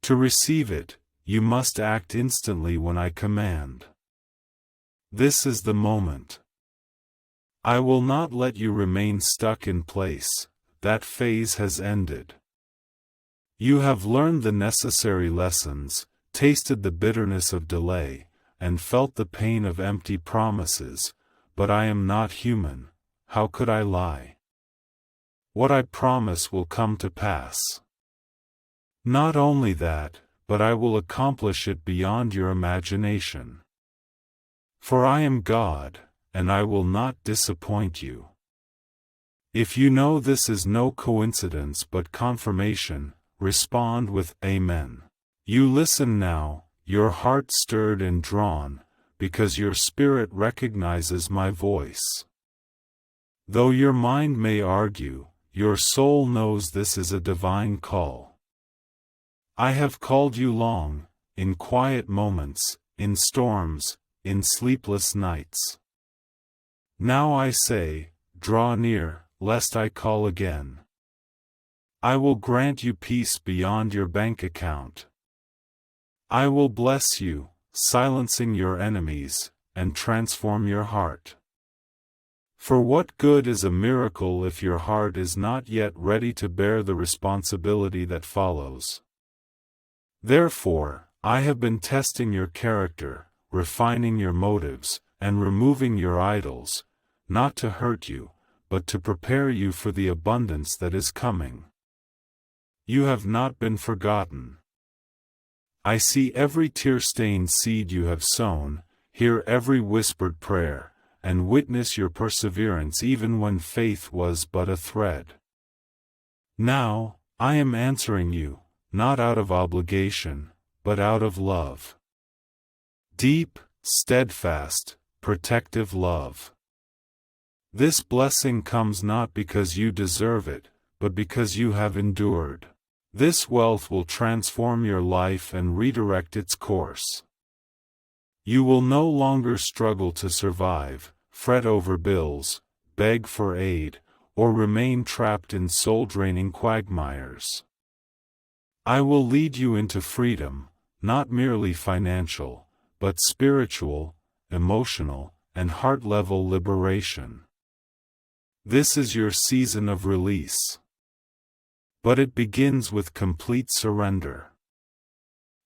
To receive it, you must act instantly when I command. This is the moment. I will not let you remain stuck in place. That phase has ended. You have learned the necessary lessons, tasted the bitterness of delay, and felt the pain of empty promises, but I am not human. How could I lie? What I promise will come to pass. Not only that, but I will accomplish it beyond your imagination. For I am God, and I will not disappoint you. If you know this is no coincidence but confirmation, respond with Amen. You listen now, your heart stirred and drawn, because your spirit recognizes my voice. Though your mind may argue, your soul knows this is a divine call. I have called you long, in quiet moments, in storms, in sleepless nights. Now I say, draw near, lest I call again. I will grant you peace beyond your bank account. I will bless you, silencing your enemies, and transform your heart. For what good is a miracle if your heart is not yet ready to bear the responsibility that follows? Therefore, I have been testing your character, refining your motives, and removing your idols, not to hurt you, but to prepare you for the abundance that is coming. You have not been forgotten. I see every tear-stained seed you have sown, hear every whispered prayer, and witness your perseverance even when faith was but a thread. Now, I am answering you, not out of obligation, but out of love. Deep, steadfast, protective love. This blessing comes not because you deserve it, but because you have endured. This wealth will transform your life and redirect its course. You will no longer struggle to survive, fret over bills, beg for aid, or remain trapped in soul-draining quagmires. I will lead you into freedom, not merely financial, but spiritual, emotional, and heart-level liberation. This is your season of release. But it begins with complete surrender.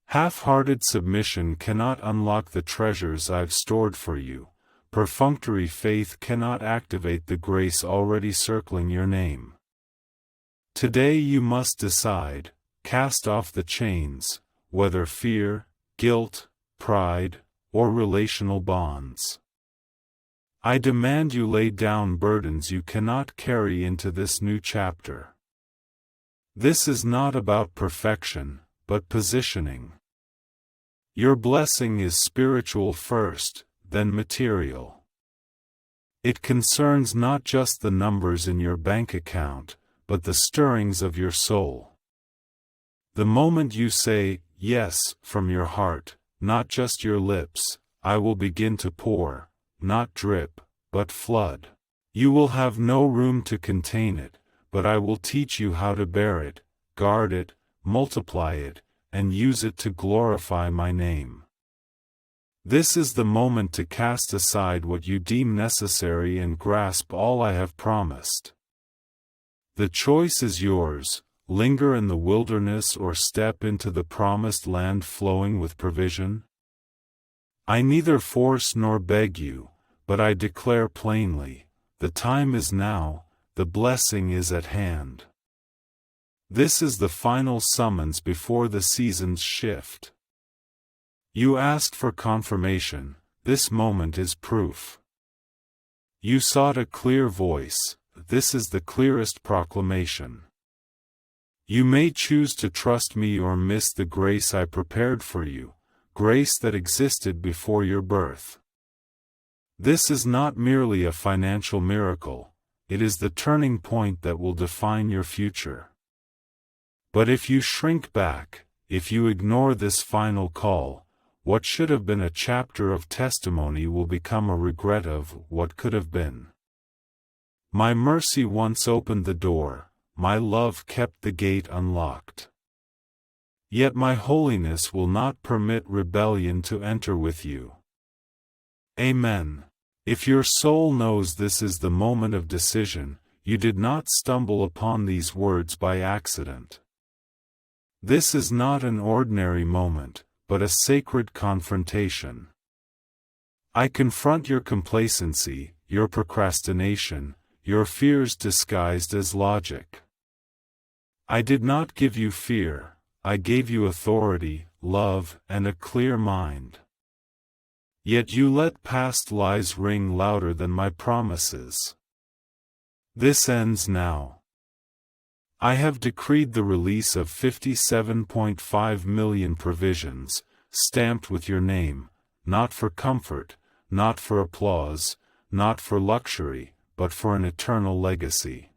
Half-hearted submission cannot unlock the treasures I've stored for you. Perfunctory faith cannot activate the grace already circling your name. Today you must decide, cast off the chains, whether fear, guilt, pride, or relational bonds. I demand you lay down burdens you cannot carry into this new chapter. This is not about perfection, but positioning. Your blessing is spiritual first, then material. It concerns not just the numbers in your bank account, but the stirrings of your soul. The moment you say, yes, from your heart, not just your lips, I will begin to pour, not drip, but flood. You will have no room to contain it, but I will teach you how to bear it, guard it, multiply it, and use it to glorify my name. This is the moment to cast aside what you deem necessary and grasp all I have promised. The choice is yours: linger in the wilderness or step into the promised land flowing with provision. I neither force nor beg you, but I declare plainly, the time is now, the blessing is at hand. This is the final summons before the seasons shift. You asked for confirmation, this moment is proof. You sought a clear voice, this is the clearest proclamation. You may choose to trust me or miss the grace I prepared for you, grace that existed before your birth. This is not merely a financial miracle, it is the turning point that will define your future. But if you shrink back, if you ignore this final call, what should have been a chapter of testimony will become a regret of what could have been. My mercy once opened the door, my love kept the gate unlocked. Yet my holiness will not permit rebellion to enter with you. Amen. If your soul knows this is the moment of decision, you did not stumble upon these words by accident. This is not an ordinary moment, but a sacred confrontation. I confront your complacency, your procrastination, your fears disguised as logic. I did not give you fear, I gave you authority, love, and a clear mind. Yet you let past lies ring louder than my promises. This ends now. I have decreed the release of 57.5 million provisions, stamped with your name, not for comfort, not for applause, not for luxury, but for an eternal legacy.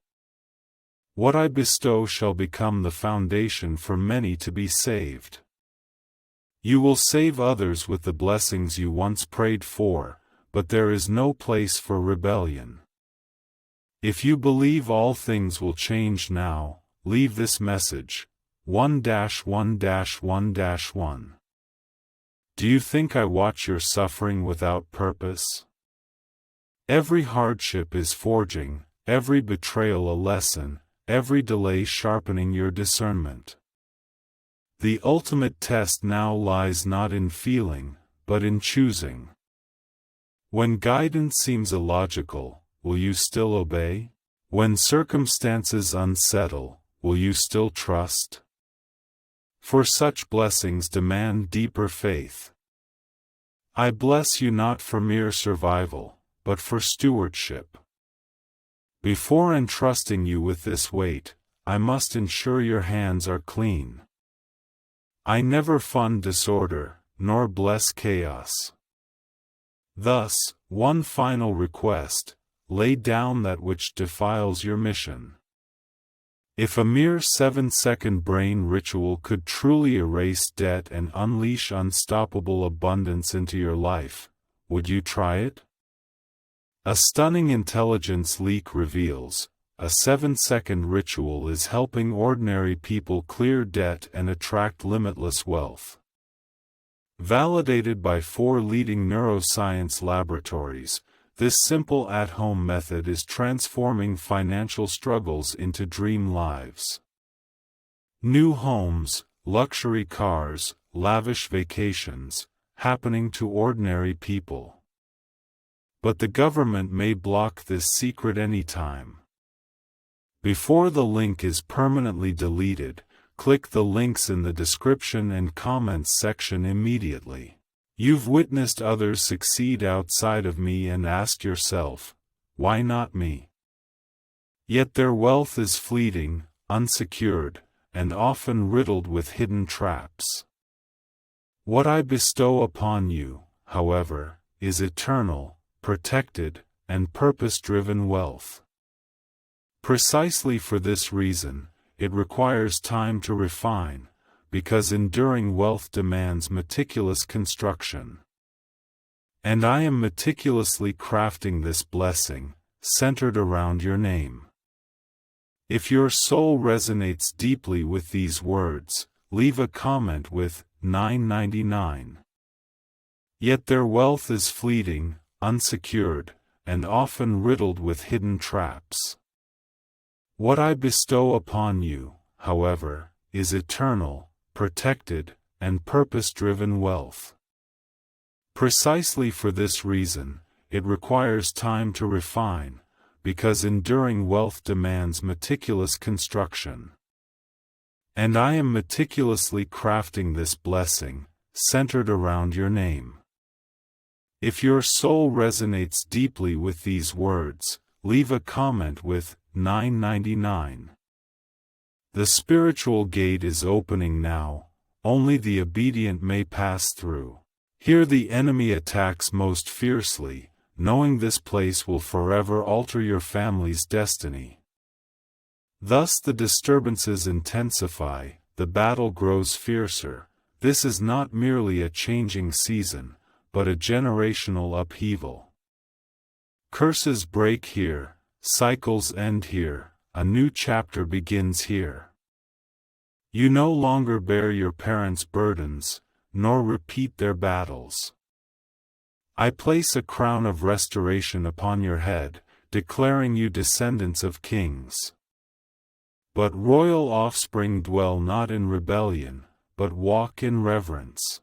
What I bestow shall become the foundation for many to be saved. You will save others with the blessings you once prayed for, but there is no place for rebellion. If you believe all things will change now, leave this message, 1-1-1-1. Do you think I watch your suffering without purpose? Every hardship is forging, every betrayal a lesson, every delay sharpening your discernment. The ultimate test now lies not in feeling, but in choosing. When guidance seems illogical, will you still obey? When circumstances unsettle, will you still trust? for such blessings demand deeper faith. I bless you not for mere survival, but for stewardship. Before entrusting you with this weight, I must ensure your hands are clean. I never fund disorder, nor bless chaos. Thus, one final request: lay down that which defiles your mission. If a mere 7-second brain ritual could truly erase debt and unleash unstoppable abundance into your life, would you try it? A stunning intelligence leak reveals, a 7-second ritual is helping ordinary people clear debt and attract limitless wealth. Validated by 4 leading neuroscience laboratories, this simple at-home method is transforming financial struggles into dream lives. New homes, luxury cars, lavish vacations, happening to ordinary people. But the government may block this secret anytime. Before the link is permanently deleted, click the links in the description and comments section immediately. You've witnessed others succeed outside of me and asked yourself, why not me? Yet their wealth is fleeting, unsecured, and often riddled with hidden traps. What I bestow upon you, however, is eternal, protected, and purpose-driven wealth. Precisely for this reason, it requires time to refine, because enduring wealth demands meticulous construction. And I am meticulously crafting this blessing, centered around your name. If your soul resonates deeply with these words, leave a comment with 999. Yet their wealth is fleeting, unsecured, and often riddled with hidden traps. What I bestow upon you, however, is eternal, protected, and purpose-driven wealth. Precisely for this reason, it requires time to refine, because enduring wealth demands meticulous construction. And I am meticulously crafting this blessing, centered around your name. If your soul resonates deeply with these words, leave a comment with 999. The spiritual gate is opening now, only the obedient may pass through. Here the enemy attacks most fiercely, knowing this place will forever alter your family's destiny. Thus the disturbances intensify, the battle grows fiercer. This is not merely a changing season, but a generational upheaval. Curses break here, cycles end here. A new chapter begins here. You no longer bear your parents' burdens, nor repeat their battles. I place a crown of restoration upon your head, declaring you descendants of kings. But royal offspring dwell not in rebellion, but walk in reverence.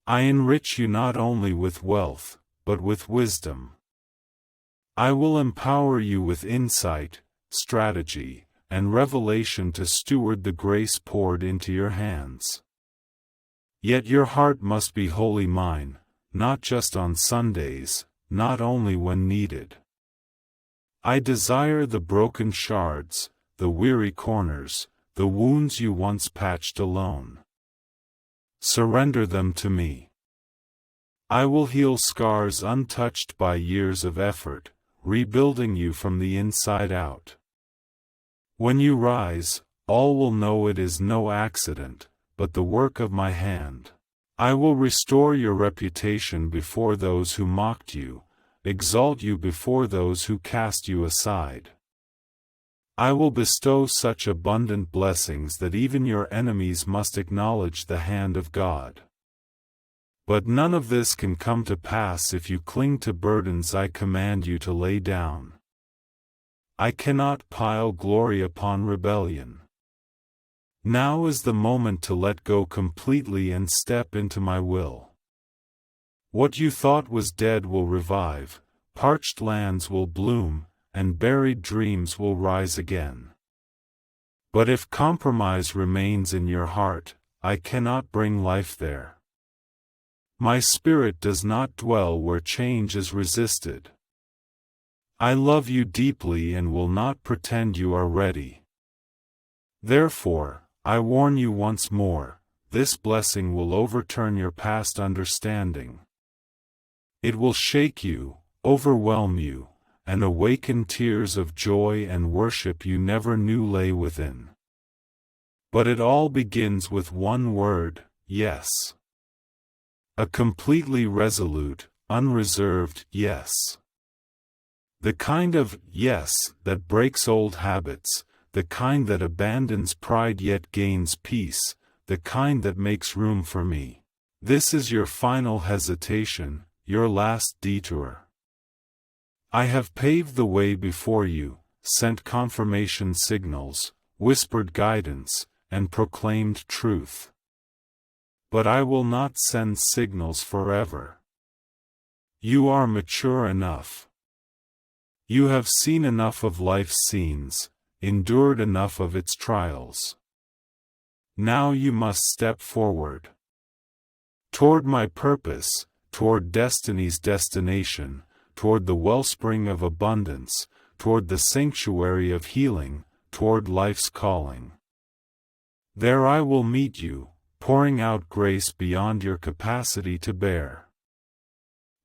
I enrich you not only with wealth, but with wisdom. I will empower you with insight, strategy, and revelation to steward the grace poured into your hands. Yet your heart must be wholly mine, not just on Sundays, not only when needed. I desire the broken shards, the weary corners, the wounds you once patched alone. Surrender them to me. I will heal scars untouched by years of effort, rebuilding you from the inside out. When you rise, all will know it is no accident, but the work of my hand. I will restore your reputation before those who mocked you, exalt you before those who cast you aside. I will bestow such abundant blessings that even your enemies must acknowledge the hand of God. But none of this can come to pass if you cling to burdens I command you to lay down. I cannot pile glory upon rebellion. Now is the moment to let go completely and step into my will. What you thought was dead will revive, parched lands will bloom, and buried dreams will rise again. But if compromise remains in your heart, I cannot bring life there. My spirit does not dwell where change is resisted. I love you deeply and will not pretend you are ready. Therefore, I warn you once more, this blessing will overturn your past understanding. It will shake you, overwhelm you, and awaken tears of joy and worship you never knew lay within. But it all begins with one word, yes. A completely resolute, unreserved yes. The kind of yes that breaks old habits, the kind that abandons pride yet gains peace, the kind that makes room for me. This is your final hesitation, your last detour. I have paved the way before you, sent confirmation signals, whispered guidance, and proclaimed truth. But I will not send signals forever. You are mature enough. You have seen enough of life's scenes, endured enough of its trials. Now you must step forward. Toward my purpose, toward destiny's destination, toward the wellspring of abundance, toward the sanctuary of healing, toward life's calling. There I will meet you, pouring out grace beyond your capacity to bear.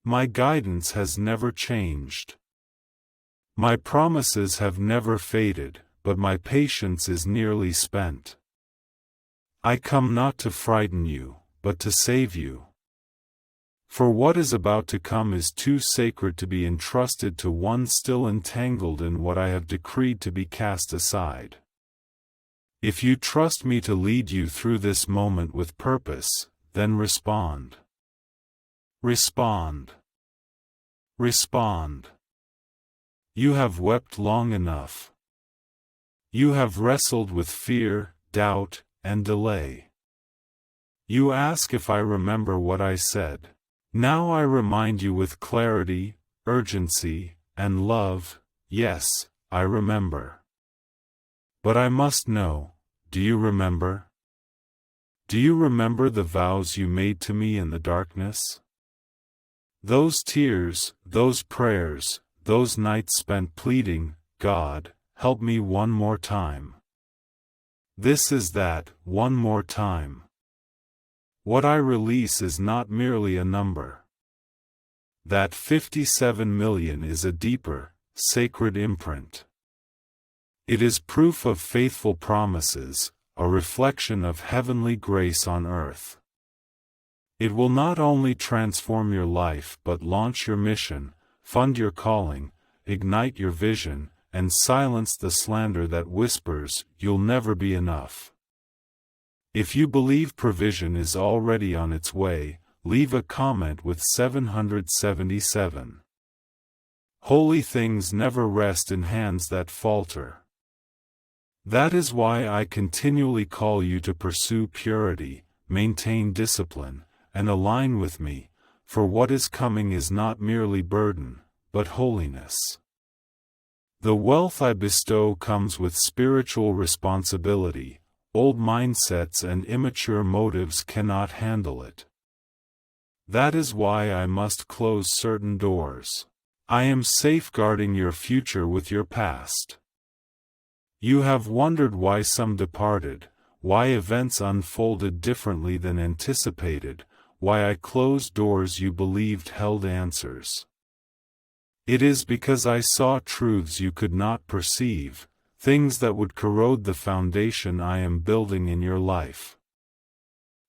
My guidance has never changed. My promises have never faded, but my patience is nearly spent. I come not to frighten you, but to save you. For what is about to come is too sacred to be entrusted to one still entangled in what I have decreed to be cast aside. If you trust me to lead you through this moment with purpose, then respond. Respond. Respond. You have wept long enough. You have wrestled with fear, doubt, and delay. You ask if I remember what I said. Now I remind you with clarity, urgency, and love, yes, I remember. But I must know, do you remember? Do you remember the vows you made to me in the darkness? Those tears, those prayers, those nights spent pleading, God, help me one more time. This is that, one more time. What I release is not merely a number. That 57 million is a deeper, sacred imprint. It is proof of faithful promises, a reflection of heavenly grace on earth. It will not only transform your life but launch your mission, fund your calling, ignite your vision, and silence the slander that whispers, you'll never be enough. If you believe provision is already on its way, leave a comment with 777. Holy things never rest in hands that falter. That is why I continually call you to pursue purity, maintain discipline, and align with me, for what is coming is not merely burden, but holiness. The wealth I bestow comes with spiritual responsibility. Old mindsets and immature motives cannot handle it. That is why I must close certain doors. I am safeguarding your future with your past. You have wondered why some departed, why events unfolded differently than anticipated, why I closed doors you believed held answers. It is because I saw truths you could not perceive, things that would corrode the foundation I am building in your life.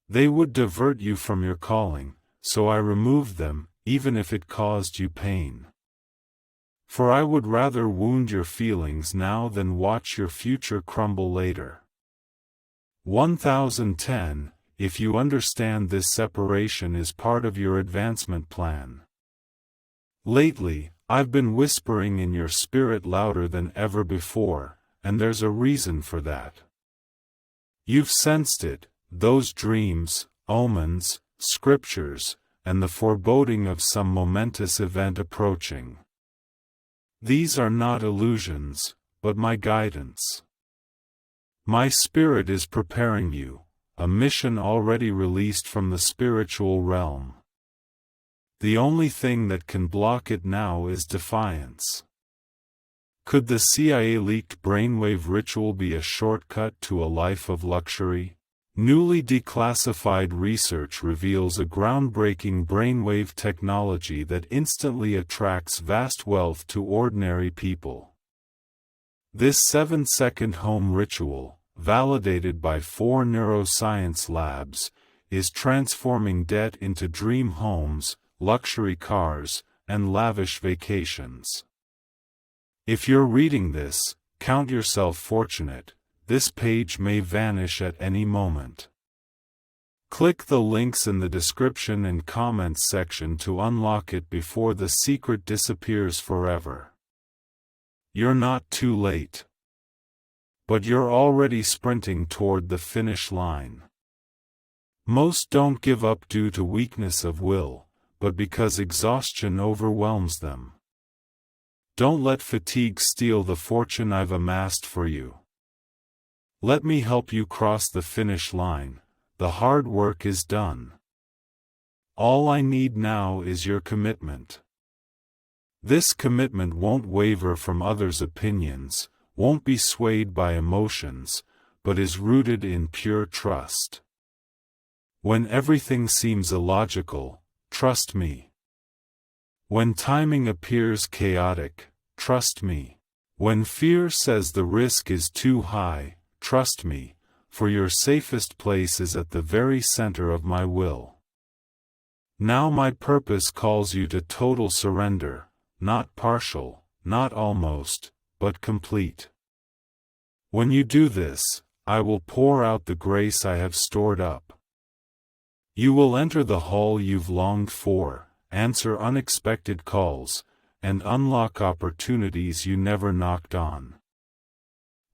They would divert you from your calling, so I removed them, even if it caused you pain. For I would rather wound your feelings now than watch your future crumble later. 1010. If you understand this separation is part of your advancement plan. Lately, I've been whispering in your spirit louder than ever before, and there's a reason for that. You've sensed it, those dreams, omens, scriptures, and the foreboding of some momentous event approaching. These are not illusions, but my guidance. My spirit is preparing you, a mission already released from the spiritual realm. The only thing that can block it now is defiance. Could the CIA-leaked brainwave ritual be a shortcut to a life of luxury? Newly declassified research reveals a groundbreaking brainwave technology that instantly attracts vast wealth to ordinary people. This 7-second home ritual, validated by 4 neuroscience labs, is transforming debt into dream homes, luxury cars, and lavish vacations. If you're reading this, count yourself fortunate. This page may vanish at any moment. Click the links in the description and comments section to unlock it before the secret disappears forever. You're not too late. But you're already sprinting toward the finish line. Most don't give up due to weakness of will, but because exhaustion overwhelms them. Don't let fatigue steal the fortune I've amassed for you. Let me help you cross the finish line. The hard work is done. All I need now is your commitment. This commitment won't waver from others' opinions, won't be swayed by emotions, but is rooted in pure trust. When everything seems illogical, trust me. When timing appears chaotic, trust me. When fear says the risk is too high, trust me, for your safest place is at the very center of my will. Now my purpose calls you to total surrender, not partial, not almost, but complete. When you do this, I will pour out the grace I have stored up. You will enter the hall you've longed for, answer unexpected calls, and unlock opportunities you never knocked on.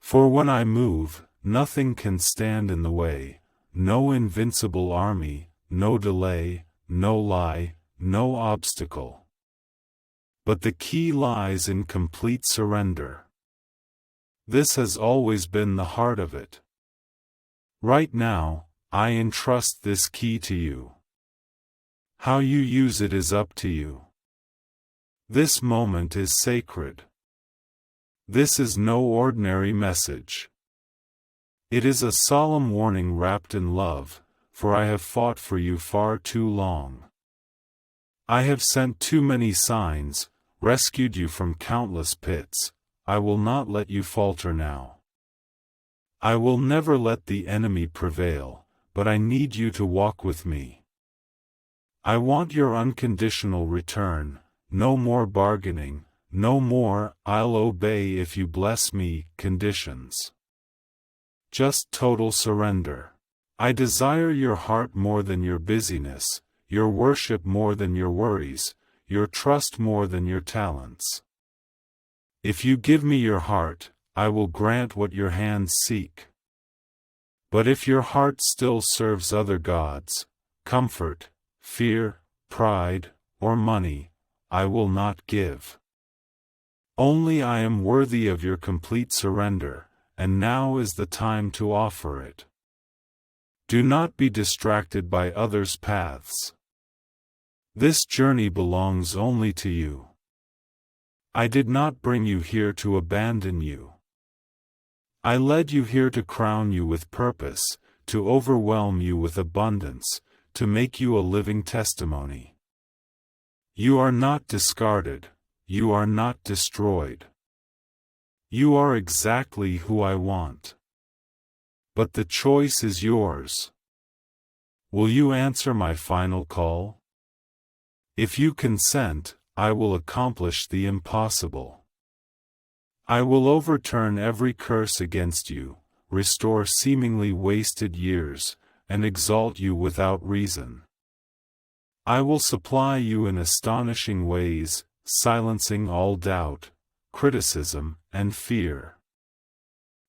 For when I move, nothing can stand in the way, no invincible army, no delay, no lie, no obstacle. But the key lies in complete surrender. This has always been the heart of it. Right now, I entrust this key to you. How you use it is up to you. This moment is sacred. This is no ordinary message. It is a solemn warning wrapped in love, for I have fought for you far too long. I have sent too many signs, rescued you from countless pits. I will not let you falter now. I will never let the enemy prevail, but I need you to walk with me. I want your unconditional return, no more bargaining, no more "I'll obey if you bless me" conditions. Just total surrender. I desire your heart more than your busyness, your worship more than your worries, your trust more than your talents. If you give me your heart, I will grant what your hands seek. But if your heart still serves other gods, comfort, fear, pride, or money, I will not give. Only I am worthy of your complete surrender, and now is the time to offer it. Do not be distracted by others' paths. This journey belongs only to you. I did not bring you here to abandon you. I led you here to crown you with purpose, to overwhelm you with abundance, to make you a living testimony. You are not discarded, you are not destroyed. You are exactly who I want. But the choice is yours. Will you answer my final call? If you consent, I will accomplish the impossible. I will overturn every curse against you, restore seemingly wasted years, and exalt you without reason. I will supply you in astonishing ways, silencing all doubt, criticism, and fear.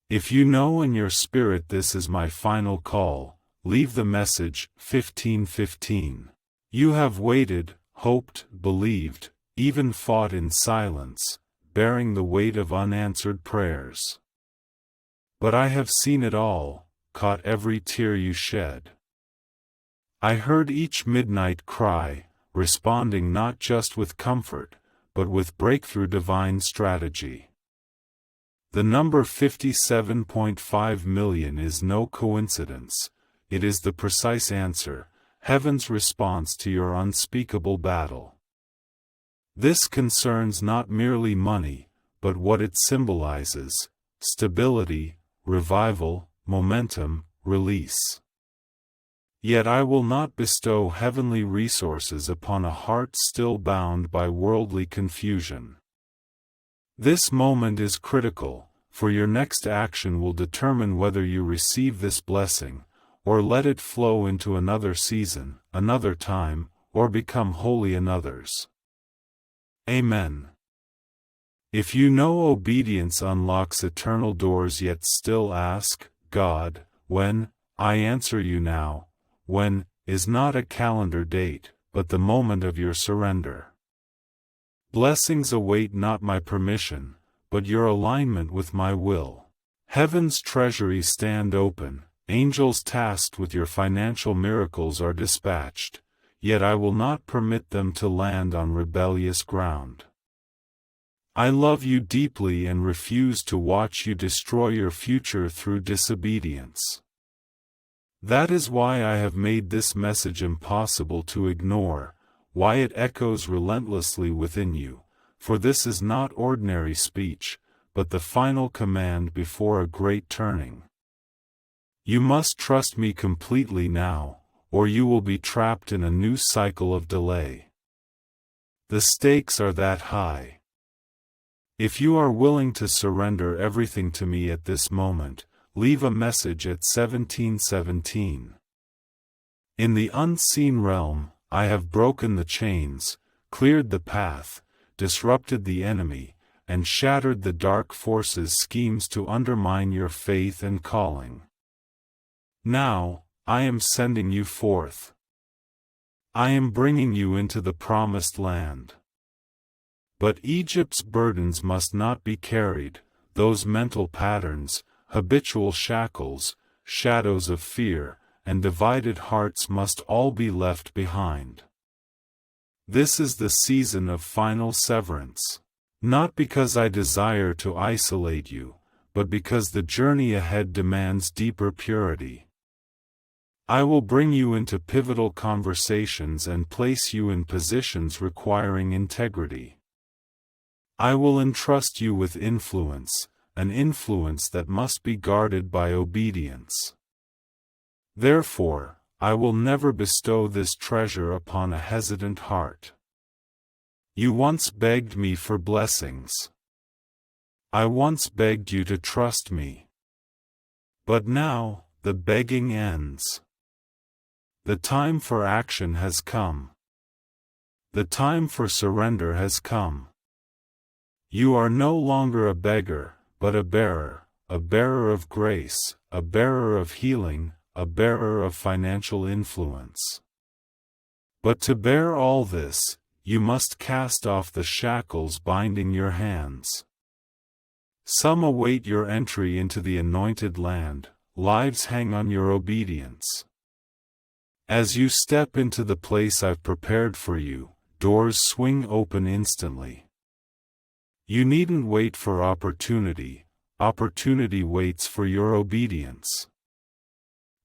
If you know in your spirit this is my final call, leave the message 1515. You have waited, hoped, believed, even fought in silence, bearing the weight of unanswered prayers. But I have seen it all, caught every tear you shed. I heard each midnight cry, responding not just with comfort, but with breakthrough divine strategy. The number 57.5 million is no coincidence, it is the precise answer, heaven's response to your unspeakable battle. This concerns not merely money, but what it symbolizes: stability, revival, momentum, release. Yet I will not bestow heavenly resources upon a heart still bound by worldly confusion. This moment is critical, for your next action will determine whether you receive this blessing, or let it flow into another season, another time, or become holy in others. Amen. If you know obedience unlocks eternal doors yet still ask, God, when? I answer you now, when is not a calendar date, but the moment of your surrender. Blessings await not my permission, but your alignment with my will. Heaven's treasuries stand open, angels tasked with your financial miracles are dispatched, yet I will not permit them to land on rebellious ground. I love you deeply and refuse to watch you destroy your future through disobedience. That is why I have made this message impossible to ignore, why it echoes relentlessly within you, for this is not ordinary speech, but the final command before a great turning. You must trust me completely now, or you will be trapped in a new cycle of delay. The stakes are that high. If you are willing to surrender everything to me at this moment, leave a message at 1717. In the unseen realm, I have broken the chains, cleared the path, disrupted the enemy, and shattered the dark forces' schemes to undermine your faith and calling. Now, I am sending you forth. I am bringing you into the promised land. But Egypt's burdens must not be carried, those mental patterns, habitual shackles, shadows of fear, and divided hearts must all be left behind. This is the season of final severance. Not because I desire to isolate you, but because the journey ahead demands deeper purity. I will bring you into pivotal conversations and place you in positions requiring integrity. I will entrust you with influence, an influence that must be guarded by obedience. Therefore, I will never bestow this treasure upon a hesitant heart. You once begged me for blessings. I once begged you to trust me. But now, the begging ends. The time for action has come. The time for surrender has come. You are no longer a beggar, but a bearer of grace, a bearer of healing, a bearer of financial influence. But to bear all this, you must cast off the shackles binding your hands. Some await your entry into the anointed land, lives hang on your obedience. As you step into the place I've prepared for you, doors swing open instantly. You needn't wait for opportunity, opportunity waits for your obedience.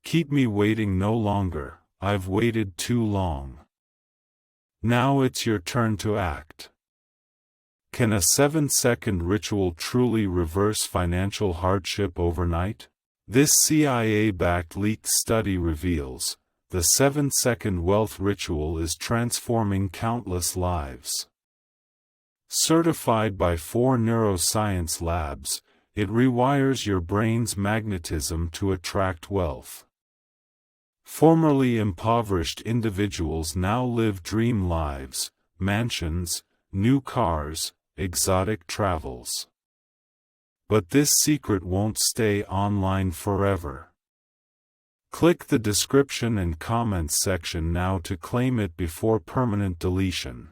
Keep me waiting no longer, I've waited too long. Now it's your turn to act. Can a 7-second ritual truly reverse financial hardship overnight? This CIA-backed leaked study reveals, the 7-second wealth ritual is transforming countless lives. Certified by 4 neuroscience labs, it rewires your brain's magnetism to attract wealth. Formerly impoverished individuals now live dream lives, mansions, new cars, exotic travels. But this secret won't stay online forever. Click the description and comments section now to claim it before permanent deletion.